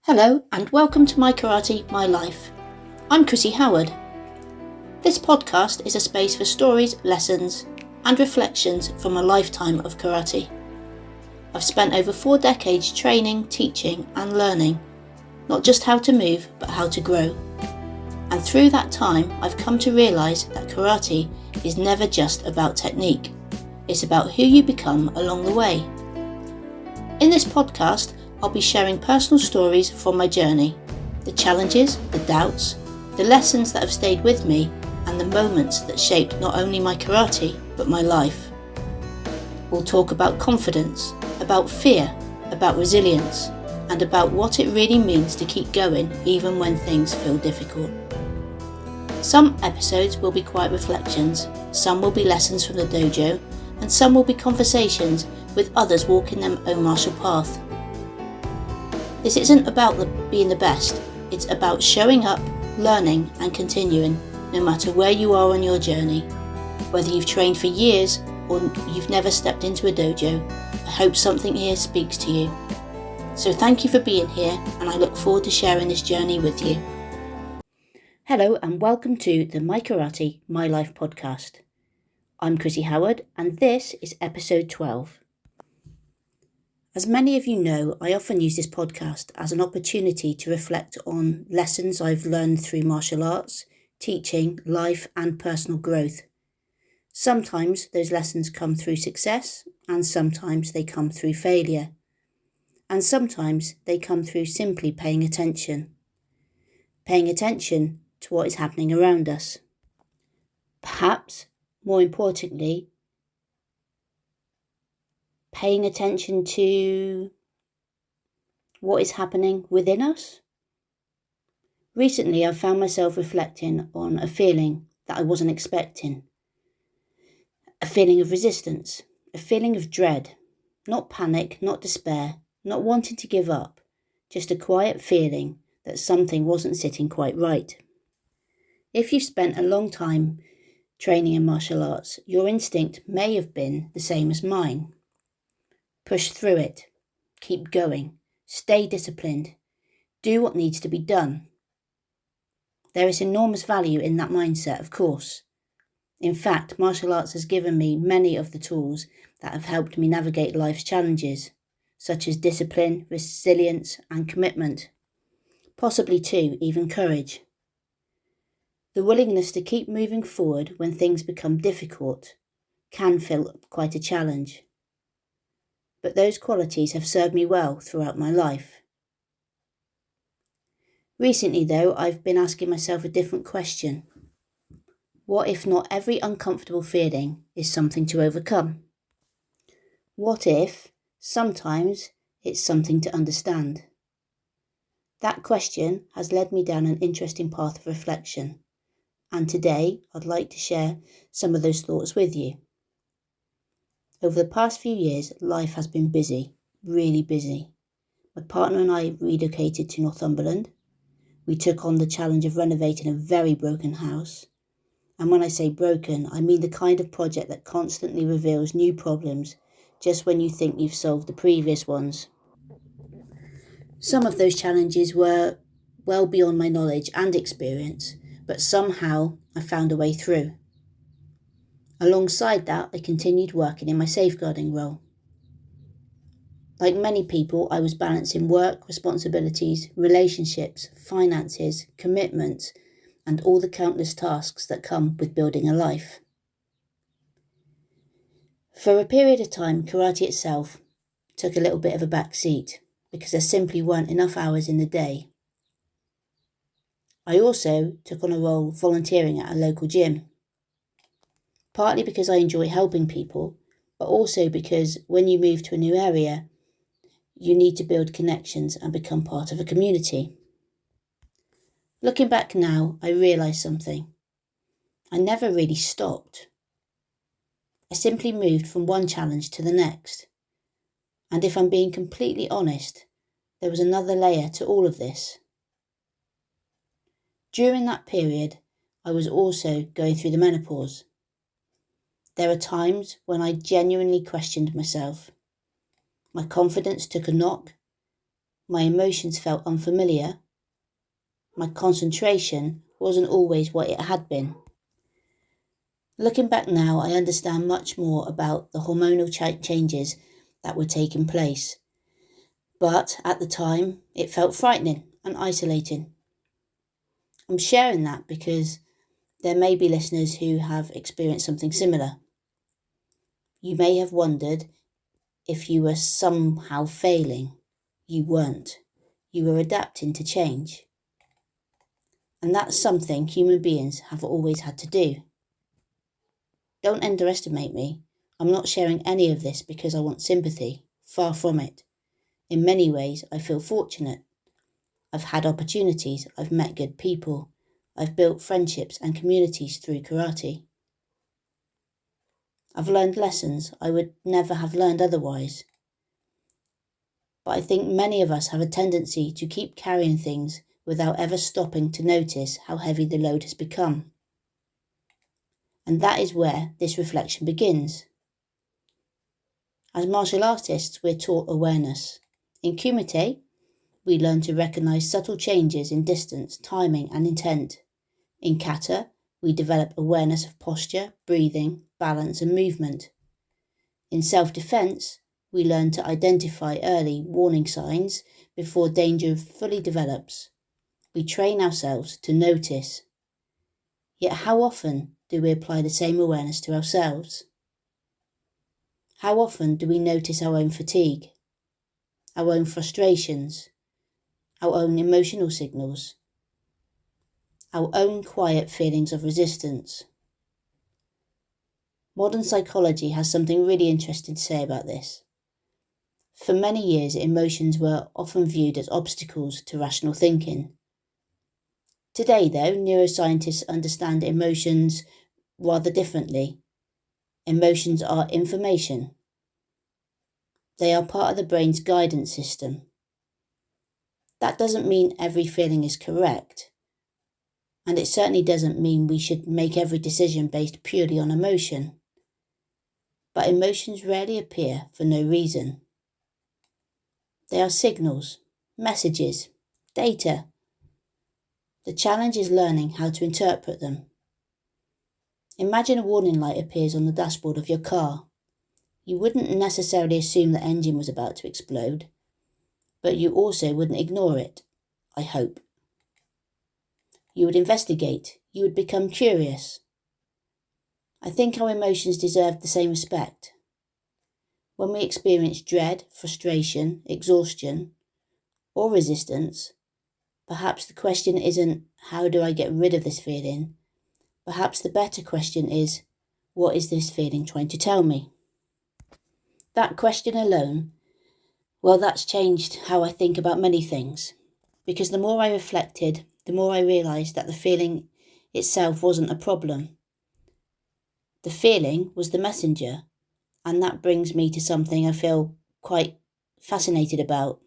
Hello and welcome to My Karate, My Life. I'm Chrissy Howard. This podcast is a space for stories, lessons and reflections from a lifetime of karate. I've spent over 4 decades training, teaching and learning, not just how to move but how to grow. And through that time I've come to realise that karate is never just about technique, it's about who you become along the way. In this podcast I'll be sharing personal stories from my journey, the challenges, the doubts, the lessons that have stayed with me and the moments that shaped not only my karate but my life. We'll talk about confidence, about fear, about resilience and about what it really means to keep going even when things feel difficult. Some episodes will be quiet reflections, some will be lessons from the dojo and some will be conversations with others walking their own martial path. This isn't about being the best, it's about showing up, learning and continuing, no matter where you are on your journey. Whether you've trained for years or you've never stepped into a dojo, I hope something here speaks to you. So thank you for being here and I look forward to sharing this journey with you. Hello and welcome to the My Karate, My Life podcast. I'm Chrissy Howard and this is episode 12. As many of you know, I often use this podcast as an opportunity to reflect on lessons I've learned through martial arts, teaching, life and personal growth. Sometimes those lessons come through success and sometimes they come through failure. And sometimes they come through simply paying attention. Paying attention to what is happening around us. Perhaps, more importantly, paying attention to what is happening within us. Recently, I found myself reflecting on a feeling that I wasn't expecting. A feeling of resistance, a feeling of dread, not panic, not despair, not wanting to give up, just a quiet feeling that something wasn't sitting quite right. If you've spent a long time training in martial arts, your instinct may have been the same as mine. Push through it, keep going, stay disciplined, do what needs to be done. There is enormous value in that mindset, of course. In fact, martial arts has given me many of the tools that have helped me navigate life's challenges, such as discipline, resilience and commitment, possibly too, even courage. The willingness to keep moving forward when things become difficult can feel quite a challenge. But those qualities have served me well throughout my life. Recently, though, I've been asking myself a different question. What if not every uncomfortable feeling is something to overcome? What if sometimes it's something to understand? That question has led me down an interesting path of reflection, and today I'd like to share some of those thoughts with you. Over the past few years, life has been busy, really busy. My partner and I relocated to Northumberland. We took on the challenge of renovating a very broken house. And when I say broken, I mean the kind of project that constantly reveals new problems just when you think you've solved the previous ones. Some of those challenges were well beyond my knowledge and experience, but somehow I found a way through. Alongside that, I continued working in my safeguarding role. Like many people, I was balancing work, responsibilities, relationships, finances, commitments, and all the countless tasks that come with building a life. For a period of time, karate itself took a little bit of a back seat because there simply weren't enough hours in the day. I also took on a role volunteering at a local gym, partly because I enjoy helping people, but also because when you move to a new area, you need to build connections and become part of a community. Looking back now, I realise something. I never really stopped. I simply moved from one challenge to the next. And if I'm being completely honest, there was another layer to all of this. During that period, I was also going through the menopause. There are times when I genuinely questioned myself. My confidence took a knock. My emotions felt unfamiliar. My concentration wasn't always what it had been. Looking back now, I understand much more about the hormonal changes that were taking place. But at the time, it felt frightening and isolating. I'm sharing that because there may be listeners who have experienced something similar. You may have wondered if you were somehow failing. You weren't. You were adapting to change. And that's something human beings have always had to do. Don't underestimate me. I'm not sharing any of this because I want sympathy. Far from it. In many ways, I feel fortunate. I've had opportunities. I've met good people. I've built friendships and communities through karate. I've learned lessons I would never have learned otherwise. But I think many of us have a tendency to keep carrying things without ever stopping to notice how heavy the load has become. And that is where this reflection begins. As martial artists, we're taught awareness. In Kumite, we learn to recognize subtle changes in distance, timing, and intent. In Kata, we develop awareness of posture, breathing, balance, and movement. In self-defense, we learn to identify early warning signs before danger fully develops. We train ourselves to notice. Yet how often do we apply the same awareness to ourselves? How often do we notice our own fatigue, our own frustrations, our own emotional signals, our own quiet feelings of resistance? Modern psychology has something really interesting to say about this. For many years, emotions were often viewed as obstacles to rational thinking. Today, though, neuroscientists understand emotions rather differently. Emotions are information. They are part of the brain's guidance system. That doesn't mean every feeling is correct. And it certainly doesn't mean we should make every decision based purely on emotion. But emotions rarely appear for no reason. They are signals, messages, data. The challenge is learning how to interpret them. Imagine a warning light appears on the dashboard of your car. You wouldn't necessarily assume the engine was about to explode, but you also wouldn't ignore it, I hope. You would investigate. You would become curious. I think our emotions deserve the same respect. When we experience dread, frustration, exhaustion, or resistance, perhaps the question isn't, how do I get rid of this feeling? Perhaps the better question is, what is this feeling trying to tell me? That question alone, well, that's changed how I think about many things. Because the more I reflected, the more I realised that the feeling itself wasn't a problem. The feeling was the messenger, and that brings me to something I feel quite fascinated about.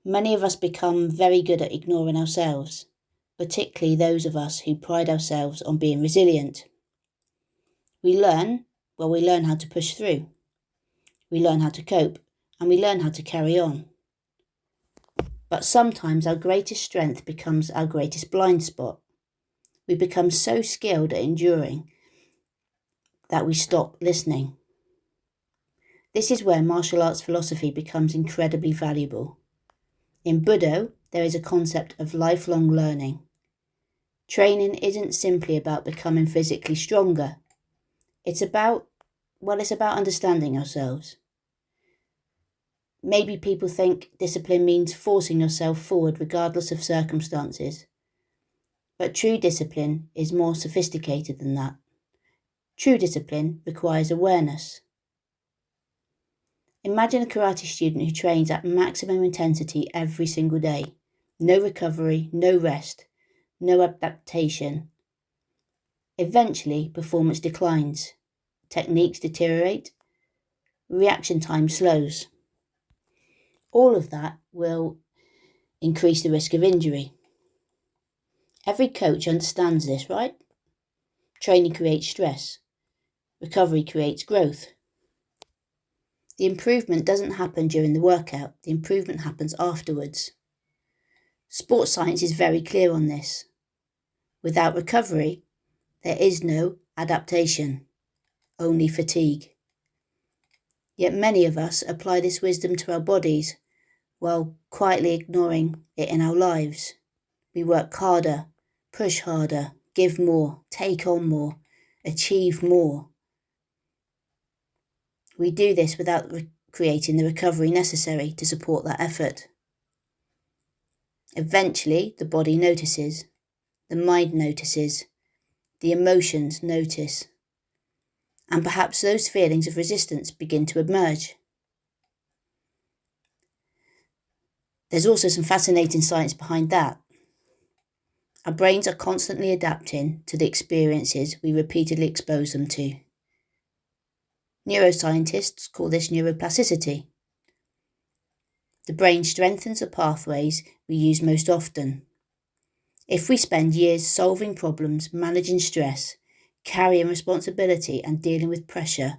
Many of us become very good at ignoring ourselves, particularly those of us who pride ourselves on being resilient. We learn how to push through. We learn how to cope, and we learn how to carry on. But sometimes our greatest strength becomes our greatest blind spot. We become so skilled at enduring that we stop listening. This is where martial arts philosophy becomes incredibly valuable. In Budo, there is a concept of lifelong learning. Training isn't simply about becoming physically stronger. It's about understanding ourselves. Maybe people think discipline means forcing yourself forward regardless of circumstances. But true discipline is more sophisticated than that. True discipline requires awareness. Imagine a karate student who trains at maximum intensity every single day. No recovery, no rest, no adaptation. Eventually, performance declines. Techniques deteriorate. Reaction time slows. All of that will increase the risk of injury. Every coach understands this, right? Training creates stress. Recovery creates growth. The improvement doesn't happen during the workout, the improvement happens afterwards. Sports science is very clear on this. Without recovery, there is no adaptation, only fatigue. Yet many of us apply this wisdom to our bodies while quietly ignoring it in our lives. We work harder, push harder, give more, take on more, achieve more. We do this without creating the recovery necessary to support that effort. Eventually, the body notices, the mind notices, the emotions notice, and perhaps those feelings of resistance begin to emerge. There's also some fascinating science behind that. Our brains are constantly adapting to the experiences we repeatedly expose them to. Neuroscientists call this neuroplasticity. The brain strengthens the pathways we use most often. If we spend years solving problems, managing stress, carrying responsibility and dealing with pressure,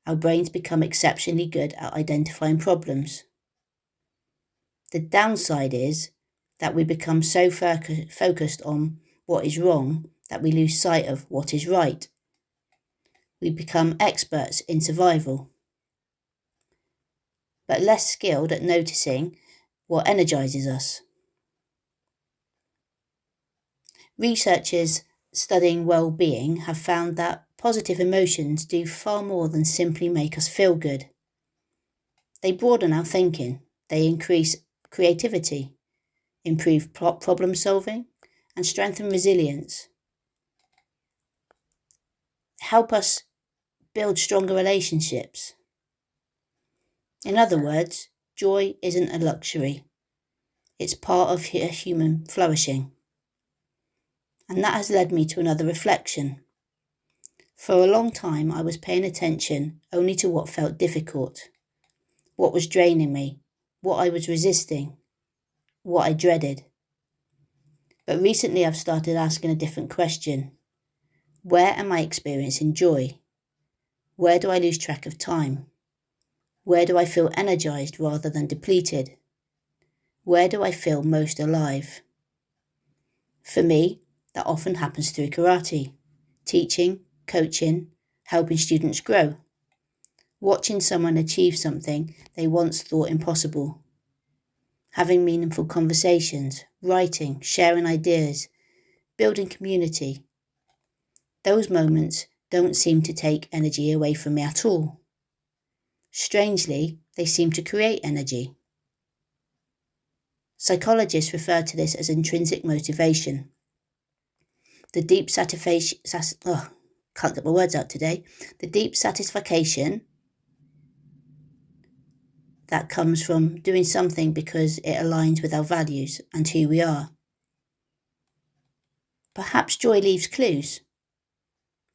our brains become exceptionally good at identifying problems. The downside is that we become so focused on what is wrong that we lose sight of what is right. We become experts in survival, but less skilled at noticing what energizes us. Researchers studying well-being have found that positive emotions do far more than simply make us feel good. They broaden our thinking, they increase creativity, improve problem solving, and strengthen resilience. Help us build stronger relationships. In other words, joy isn't a luxury. It's part of human flourishing. And that has led me to another reflection. For a long time, I was paying attention only to what felt difficult, what was draining me, what I was resisting, what I dreaded. But recently I've started asking a different question. Where am I experiencing joy? Where do I lose track of time? Where do I feel energized rather than depleted? Where do I feel most alive? For me, that often happens through karate, teaching, coaching, helping students grow, watching someone achieve something they once thought impossible, having meaningful conversations, writing, sharing ideas, building community. Those moments don't seem to take energy away from me at all. Strangely, they seem to create energy. Psychologists refer to this as intrinsic motivation. The deep satisfaction, can't get my words out today. The deep satisfaction that comes from doing something because it aligns with our values and who we are. Perhaps joy leaves clues.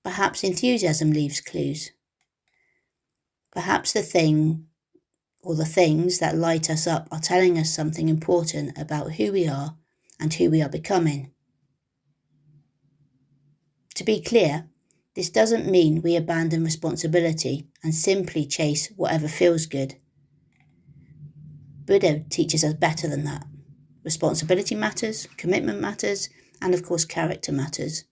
Perhaps enthusiasm leaves clues. Perhaps the thing or the things that light us up are telling us something important about who we are and who we are becoming. To be clear, this doesn't mean we abandon responsibility and simply chase whatever feels good. Buddha teaches us better than that. Responsibility matters, commitment matters, and of course character matters.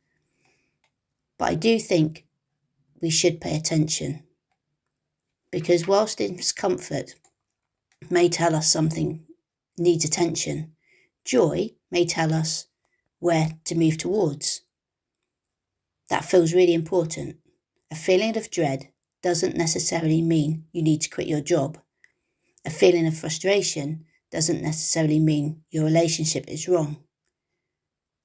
But I do think we should pay attention, because whilst discomfort may tell us something needs attention, joy may tell us where to move towards. That feels really important. A feeling of dread doesn't necessarily mean you need to quit your job. A feeling of frustration doesn't necessarily mean your relationship is wrong.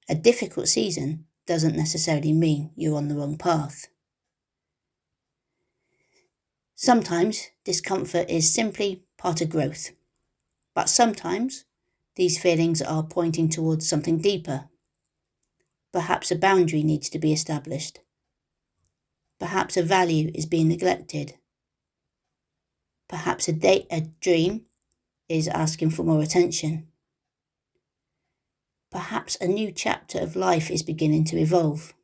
A difficult season doesn't necessarily mean you're on the wrong path. Sometimes discomfort is simply part of growth, but sometimes these feelings are pointing towards something deeper. Perhaps a boundary needs to be established. Perhaps a value is being neglected. Perhaps a dream is asking for more attention. Perhaps a new chapter of life is beginning to evolve.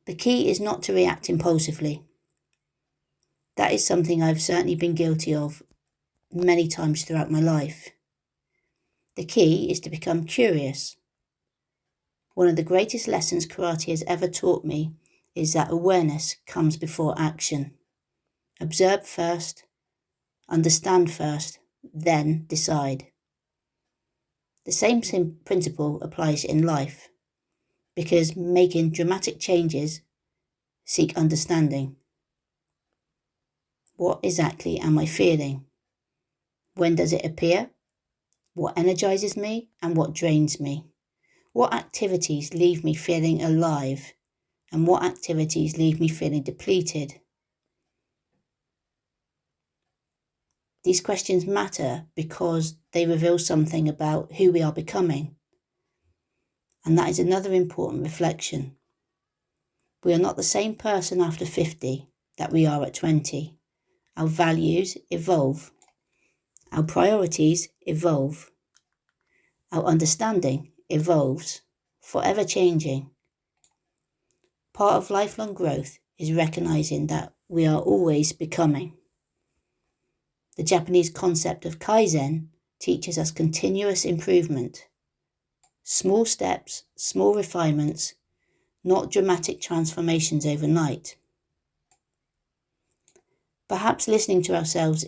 The key is not to react impulsively. That is something I've certainly been guilty of many times throughout my life. The key is to become curious. One of the greatest lessons karate has ever taught me is that awareness comes before action. Observe first, understand first, then decide. The same principle applies in life, because making dramatic changes seek understanding. What exactly am I feeling? When does it appear? What energizes me and what drains me? What activities leave me feeling alive and what activities leave me feeling depleted? These questions matter because they reveal something about who we are becoming. And that is another important reflection. We are not the same person after 50 that we are at 20. Our values evolve. Our priorities evolve. Our understanding evolves, forever changing. Part of lifelong growth is recognizing that we are always becoming. The Japanese concept of Kaizen teaches us continuous improvement. Small steps, small refinements, not dramatic transformations overnight. Perhaps listening to ourselves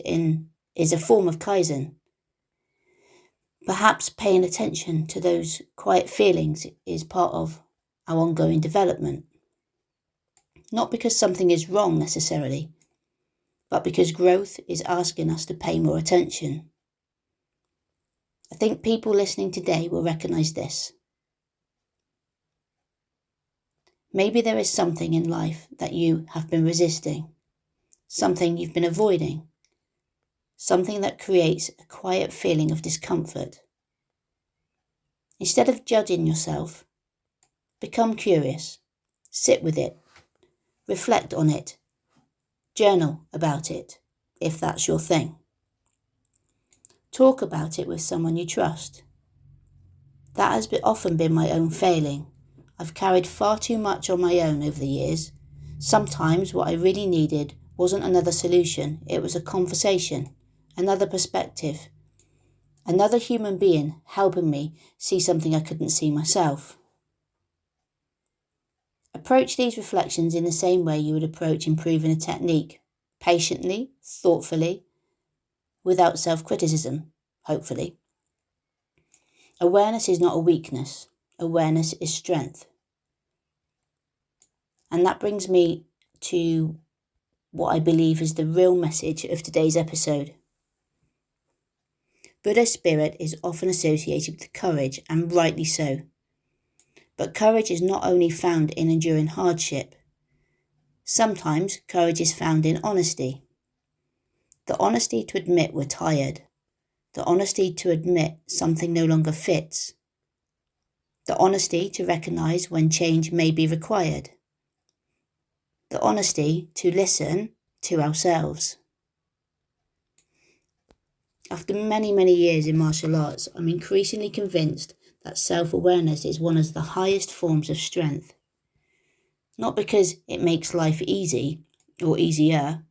is a form of Kaizen. Perhaps paying attention to those quiet feelings is part of our ongoing development. Not because something is wrong necessarily, but because growth is asking us to pay more attention. I think people listening today will recognise this. Maybe there is something in life that you have been resisting, something you've been avoiding, something that creates a quiet feeling of discomfort. Instead of judging yourself, become curious, sit with it, reflect on it, journal about it, if that's your thing. Talk about it with someone you trust. That has often been my own failing. I've carried far too much on my own over the years. Sometimes what I really needed wasn't another solution, it was a conversation, another perspective, another human being helping me see something I couldn't see myself. Approach these reflections in the same way you would approach improving a technique, patiently, thoughtfully, without self-criticism, hopefully. Awareness is not a weakness. Awareness is strength. And that brings me to what I believe is the real message of today's episode. Buddha's spirit is often associated with courage, and rightly so. But courage is not only found in enduring hardship. Sometimes courage is found in honesty. The honesty to admit we're tired. The honesty to admit something no longer fits. The honesty to recognise when change may be required. The honesty to listen to ourselves. After many, many years in martial arts, I'm increasingly convinced that self-awareness is one of the highest forms of strength. Not because it makes life easy or easier,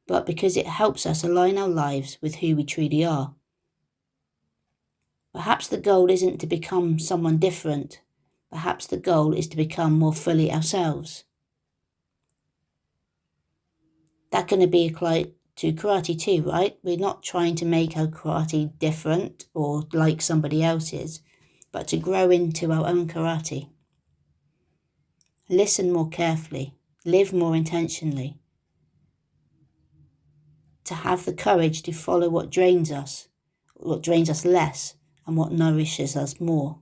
but because it helps us align our lives with who we truly are. Perhaps the goal isn't to become someone different. Perhaps the goal is to become more fully ourselves. That can be applied to karate too, right? We're not trying to make our karate different or like somebody else's, but to grow into our own karate. Listen more carefully, live more intentionally. To have the courage to follow what drains us less, and what nourishes us more.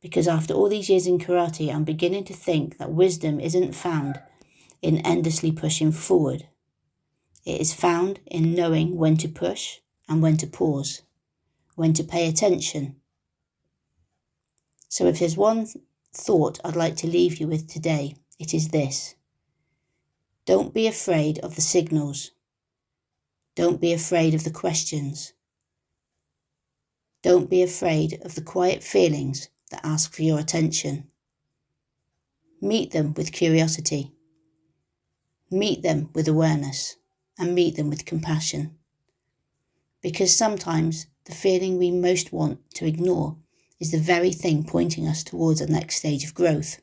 Because after all these years in karate, I'm beginning to think that wisdom isn't found in endlessly pushing forward. It is found in knowing when to push and when to pause, when to pay attention. So if there's one thought I'd like to leave you with today, it is this. Don't be afraid of the signals. Don't be afraid of the questions. Don't be afraid of the quiet feelings that ask for your attention. Meet them with curiosity. meet them with awareness and meet them with compassion. Because sometimes the feeling we most want to ignore is the very thing pointing us towards the next stage of growth.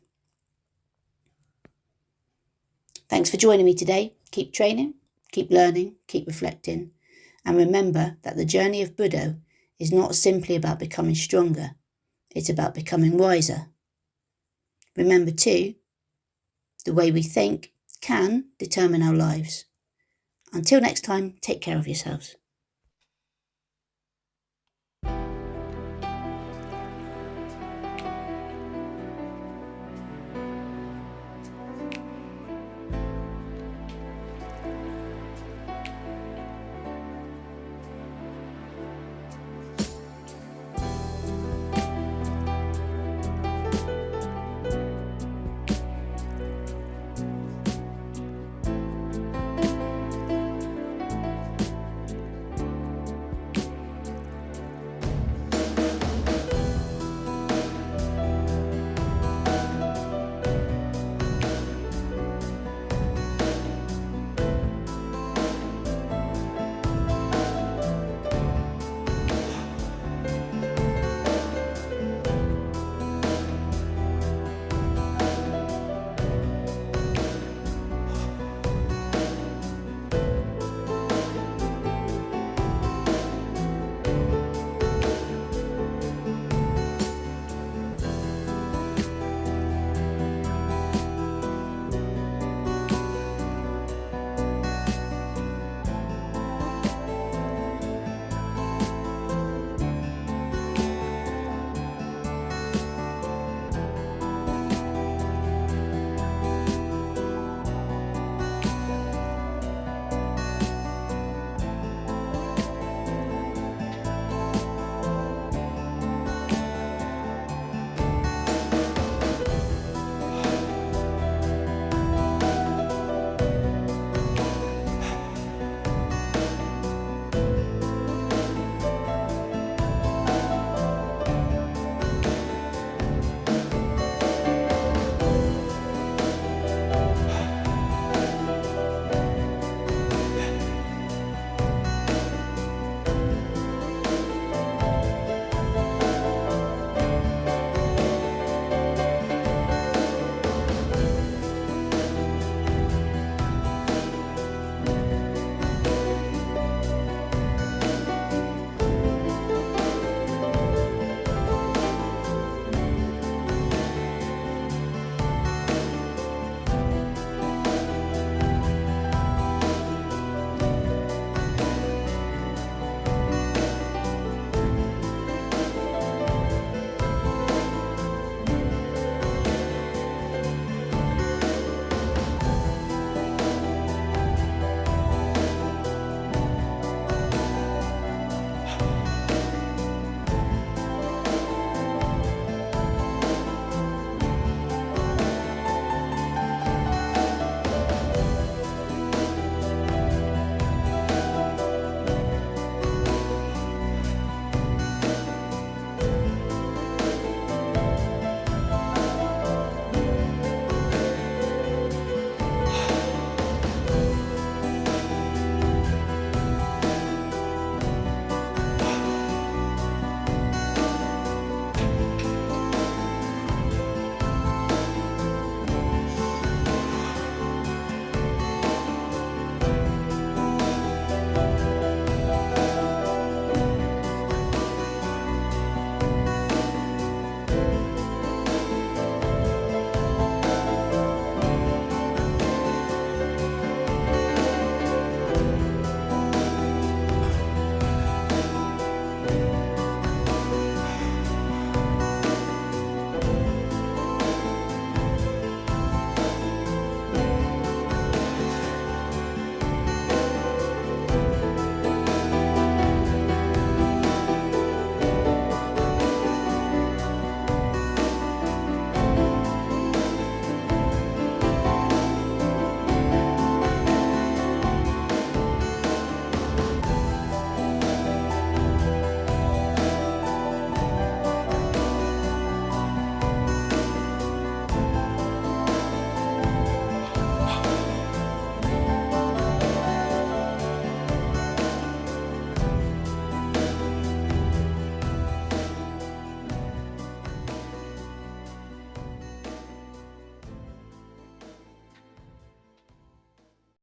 Thanks for joining me today. Keep training, keep learning, keep reflecting, and remember that the journey of Buddha is not simply about becoming stronger, it's about becoming wiser. Remember too, the way we think can determine our lives. Until next time, take care of yourselves.